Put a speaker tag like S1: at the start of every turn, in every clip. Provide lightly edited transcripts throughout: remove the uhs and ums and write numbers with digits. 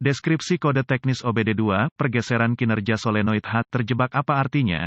S1: Deskripsi kode teknis OBD2, pergeseran kinerja solenoid H, terjebak apa artinya?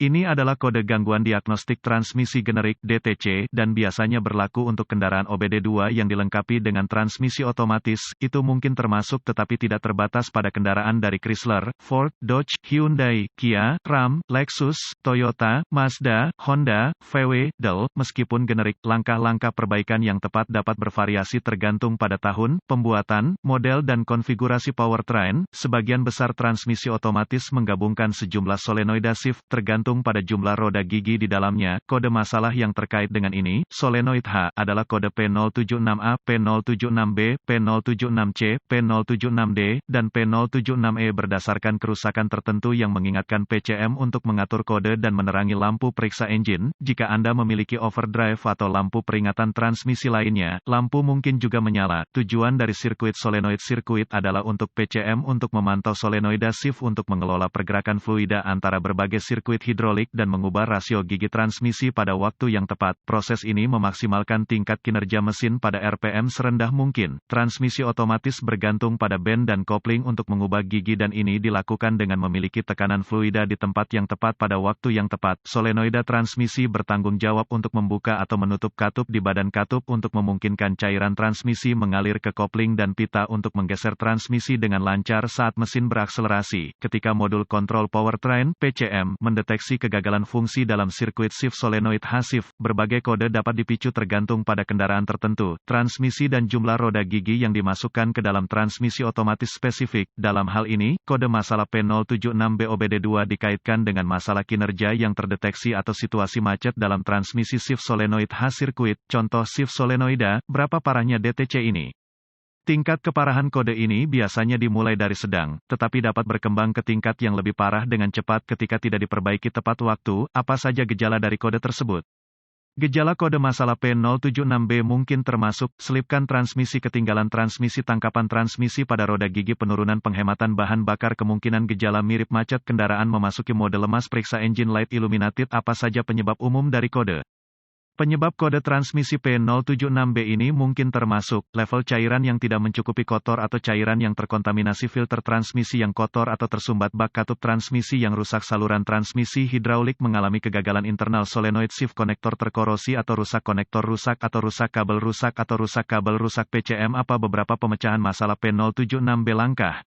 S1: Ini adalah kode gangguan diagnostik transmisi generik (DTC) dan biasanya berlaku untuk kendaraan OBD2 yang dilengkapi dengan transmisi otomatis. Itu mungkin termasuk tetapi tidak terbatas pada kendaraan dari Chrysler, Ford, Dodge, Hyundai, Kia, Ram, Lexus, Toyota, Mazda, Honda, VW, Dell. Meskipun generik, langkah-langkah perbaikan yang tepat dapat bervariasi tergantung pada tahun, pembuatan, model dan konfigurasi powertrain. Sebagian besar transmisi otomatis menggabungkan sejumlah solenoida shift tergantung pada jumlah roda gigi di dalamnya. Kode masalah yang terkait dengan ini, solenoid H, adalah kode P076A, P076B, P076C, P076D, dan P076E berdasarkan kerusakan tertentu yang mengingatkan PCM untuk mengatur kode dan menerangi lampu periksa engine. Jika Anda memiliki overdrive atau lampu peringatan transmisi lainnya, lampu mungkin juga menyala. Tujuan dari sirkuit solenoid sirkuit adalah untuk PCM untuk memantau solenoida shift untuk mengelola pergerakan fluida antara berbagai sirkuit hidrolik dan mengubah rasio gigi transmisi pada waktu yang tepat. Proses ini memaksimalkan tingkat kinerja mesin pada RPM serendah mungkin. Transmisi otomatis bergantung pada band dan kopling untuk mengubah gigi dan ini dilakukan dengan memiliki tekanan fluida di tempat yang tepat pada waktu yang tepat. Solenoida transmisi bertanggung jawab untuk membuka atau menutup katup di badan katup untuk memungkinkan cairan transmisi mengalir ke kopling dan pita untuk menggeser transmisi dengan lancar saat mesin berakselerasi. Ketika modul kontrol powertrain (PCM) mendeteksi kegagalan fungsi dalam sirkuit shift solenoid H shift, berbagai kode dapat dipicu tergantung pada kendaraan tertentu, transmisi dan jumlah roda gigi yang dimasukkan ke dalam transmisi otomatis spesifik. Dalam hal ini, kode masalah P076B OBD2 dikaitkan dengan masalah kinerja yang terdeteksi atau situasi macet dalam transmisi shift solenoid H sirkuit. Contoh shift solenoida, berapa parahnya DTC ini? Tingkat keparahan kode ini biasanya dimulai dari sedang, tetapi dapat berkembang ke tingkat yang lebih parah dengan cepat ketika tidak diperbaiki tepat waktu. Apa saja gejala dari kode tersebut? Gejala kode masalah P076B mungkin termasuk, selipkan transmisi, ketinggalan transmisi, tangkapan transmisi pada roda gigi, penurunan penghematan bahan bakar, kemungkinan gejala mirip macet kendaraan memasuki mode lemas, periksa engine light illuminated. Apa saja penyebab umum dari kode? Penyebab kode transmisi P076B ini mungkin termasuk, level cairan yang tidak mencukupi, kotor atau cairan yang terkontaminasi, filter transmisi yang kotor atau tersumbat, bak katup transmisi yang rusak, saluran transmisi hidraulik mengalami kegagalan, internal solenoid shift konektor terkorosi atau rusak, konektor rusak atau rusak kabel rusak PCM. Apa beberapa pemecahan masalah P076B? Langkah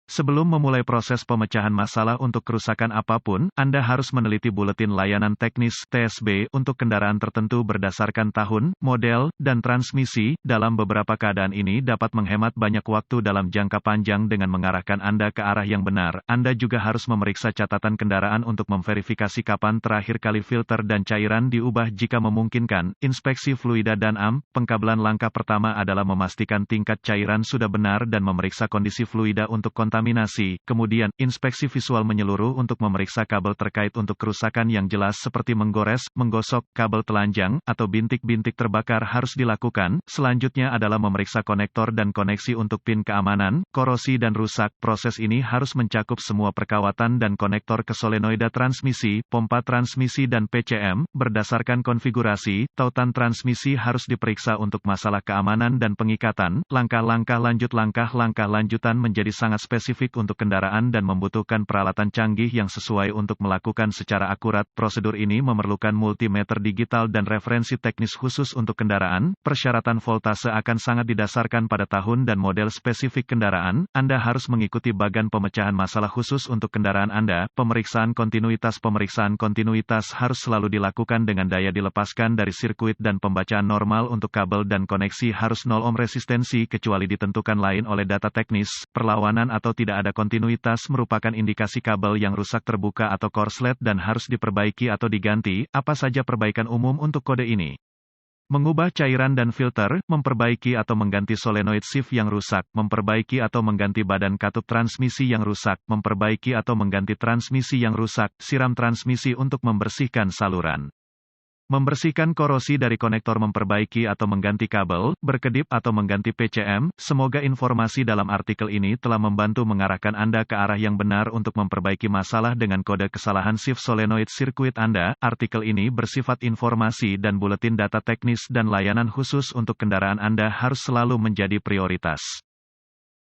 S1: sebelum memulai proses pemecahan masalah untuk kerusakan apapun, Anda harus meneliti buletin layanan teknis (TSB) untuk kendaraan tertentu berdasarkan tahun, model, dan transmisi. Dalam beberapa keadaan ini dapat menghemat banyak waktu dalam jangka panjang dengan mengarahkan Anda ke arah yang benar. Anda juga harus memeriksa catatan kendaraan untuk memverifikasi kapan terakhir kali filter dan cairan diubah jika memungkinkan. Inspeksi fluida dan AM, pengkabelan. Langkah pertama adalah memastikan tingkat cairan sudah benar dan memeriksa kondisi fluida untuk kontaminasi. Kemudian, inspeksi visual menyeluruh untuk memeriksa kabel terkait untuk kerusakan yang jelas seperti menggores, menggosok, kabel telanjang, atau bintik-bintik terbakar harus dilakukan. Selanjutnya adalah memeriksa konektor dan koneksi untuk pin keamanan, korosi dan rusak. Proses ini harus mencakup semua perkawatan dan konektor ke solenoida transmisi, pompa transmisi dan PCM. Berdasarkan konfigurasi, tautan transmisi harus diperiksa untuk masalah keamanan dan pengikatan. Langkah-langkah lanjutan menjadi sangat spesifik untuk kendaraan dan membutuhkan peralatan canggih yang sesuai untuk melakukan secara akurat. Prosedur ini memerlukan multimeter digital dan referensi teknis khusus untuk kendaraan. Persyaratan voltase akan sangat didasarkan pada tahun dan model spesifik kendaraan. Anda harus mengikuti bagan pemecahan masalah khusus untuk kendaraan Anda. Pemeriksaan kontinuitas harus selalu dilakukan dengan daya dilepaskan dari sirkuit dan pembacaan normal untuk kabel dan koneksi harus 0 ohm resistensi kecuali ditentukan lain oleh data teknis. Perlawanan atau tidak ada kontinuitas merupakan indikasi kabel yang rusak, terbuka atau korslet dan harus diperbaiki atau diganti. Apa saja perbaikan umum untuk kode ini? Mengubah cairan dan filter, memperbaiki atau mengganti solenoid shift yang rusak, memperbaiki atau mengganti badan katup transmisi yang rusak, memperbaiki atau mengganti transmisi yang rusak, siram transmisi untuk membersihkan saluran. Membersihkan korosi dari konektor, memperbaiki atau mengganti kabel, berkedip atau mengganti PCM. Semoga informasi dalam artikel ini telah membantu mengarahkan Anda ke arah yang benar untuk memperbaiki masalah dengan kode kesalahan shift solenoid sirkuit Anda. Artikel ini bersifat informasi dan buletin data teknis dan layanan khusus untuk kendaraan Anda harus selalu menjadi prioritas.